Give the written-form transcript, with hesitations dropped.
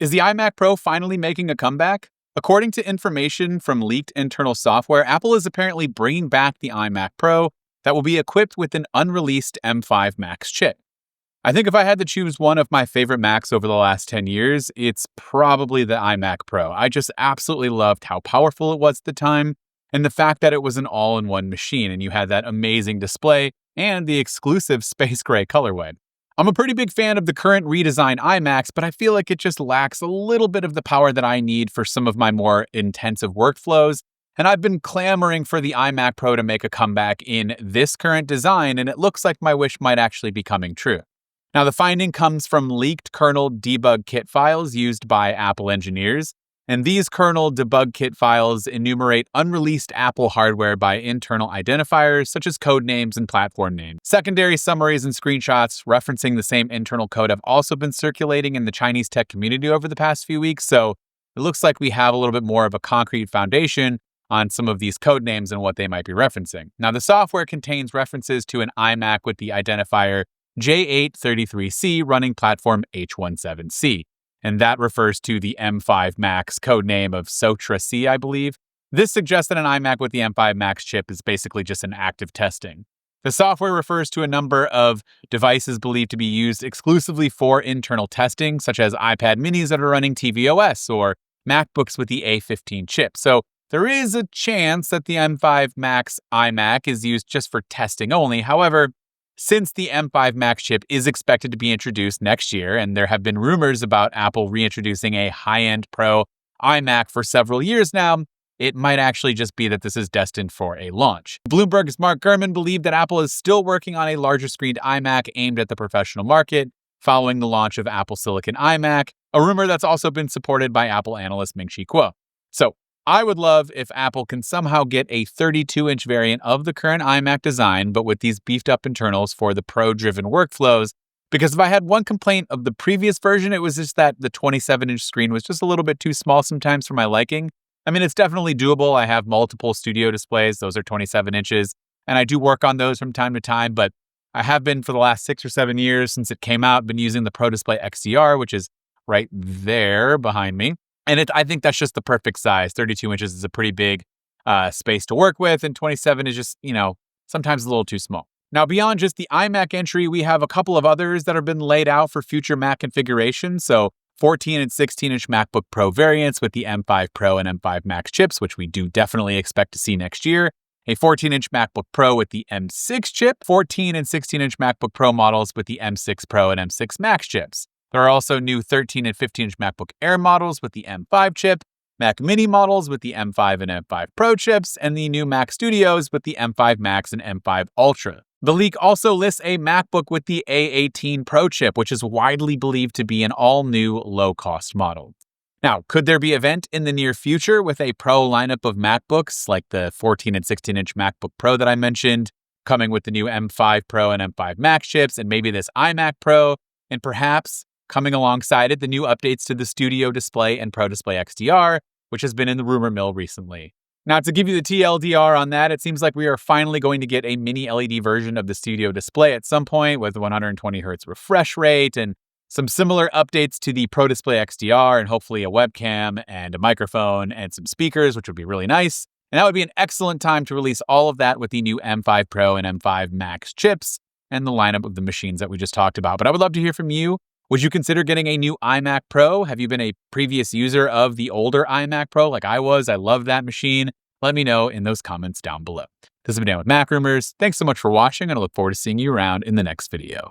Is the iMac Pro finally making a comeback? According to information from leaked internal software, Apple is apparently bringing back the iMac Pro that will be equipped with an unreleased M5 Max chip. I think if I had to choose one of my favorite Macs over the last 10 years, it's probably the iMac Pro. I just absolutely loved how powerful it was at the time, and the fact that it was an all-in-one machine and you had that amazing display and the exclusive space gray colorway. I'm a pretty big fan of the current redesigned iMacs, but I feel like it just lacks a little bit of the power that I need for some of my more intensive workflows, and I've been clamoring for the iMac Pro to make a comeback in this current design, and it looks like my wish might actually be coming true. Now, the finding comes from leaked kernel debug kit files used by Apple engineers, and these kernel debug kit files enumerate unreleased Apple hardware by internal identifiers such as codenames and platform names. Secondary summaries and screenshots referencing the same internal code have also been circulating in the Chinese tech community over the past few weeks, so it looks like we have a little bit more of a concrete foundation on some of these codenames and what they might be referencing. Now, the software contains references to an iMac with the identifier J833C running platform H17C. And that refers to the M5 Max codename of Sotra C, I believe. This suggests that an iMac with the M5 Max chip is basically just an active testing. The software refers to a number of devices believed to be used exclusively for internal testing, such as iPad minis that are running tvOS or MacBooks with the A15 chip. So there is a chance that the M5 Max iMac is used just for testing only. However, since the M5 Max chip is expected to be introduced next year, and there have been rumors about Apple reintroducing a high-end Pro iMac for several years now, it might actually just be that this is destined for a launch. Bloomberg's Mark Gurman believed that Apple is still working on a larger-screened iMac aimed at the professional market following the launch of Apple Silicon iMac, a rumor that's also been supported by Apple analyst Ming-Chi Kuo. So, I would love if Apple can somehow get a 32-inch variant of the current iMac design, but with these beefed up internals for the Pro-driven workflows, because if I had one complaint of the previous version, it was just that the 27-inch screen was just a little bit too small sometimes for my liking. I mean, it's definitely doable. I have multiple studio displays. Those are 27 inches, and I do work on those from time to time, but I have been for the last 6 or 7 years since it came out, been using the Pro Display XDR, which is right there behind me. And I think that's just the perfect size. 32 inches is a pretty big space to work with, and 27 is just, sometimes a little too small. Now, beyond just the iMac entry, we have a couple of others that have been laid out for future Mac configurations. So 14 and 16-inch MacBook Pro variants with the M5 Pro and M5 Max chips, which we do definitely expect to see next year. A 14-inch MacBook Pro with the M6 chip, 14 and 16-inch MacBook Pro models with the M6 Pro and M6 Max chips. There are also new 13 and 15-inch MacBook Air models with the M5 chip, Mac Mini models with the M5 and M5 Pro chips, and the new Mac Studios with the M5 Max and M5 Ultra. The leak also lists a MacBook with the A18 Pro chip, which is widely believed to be an all-new low-cost model. Now, could there be an event in the near future with a Pro lineup of MacBooks, like the 14 and 16-inch MacBook Pro that I mentioned, coming with the new M5 Pro and M5 Max chips, and maybe this iMac Pro, and perhaps coming alongside it, the new updates to the Studio Display and Pro Display XDR, which has been in the rumor mill recently. Now, to give you the TLDR on that, it seems like we are finally going to get a mini LED version of the Studio Display at some point with 120 Hz refresh rate and some similar updates to the Pro Display XDR and hopefully a webcam and a microphone and some speakers, which would be really nice. And that would be an excellent time to release all of that with the new M5 Pro and M5 Max chips and the lineup of the machines that we just talked about. But I would love to hear from you. Would you consider getting a new iMac Pro? Have you been a previous user of the older iMac Pro like I was? I love that machine. Let me know in those comments down below. This has been Dan with MacRumors. Thanks so much for watching, and I look forward to seeing you around in the next video.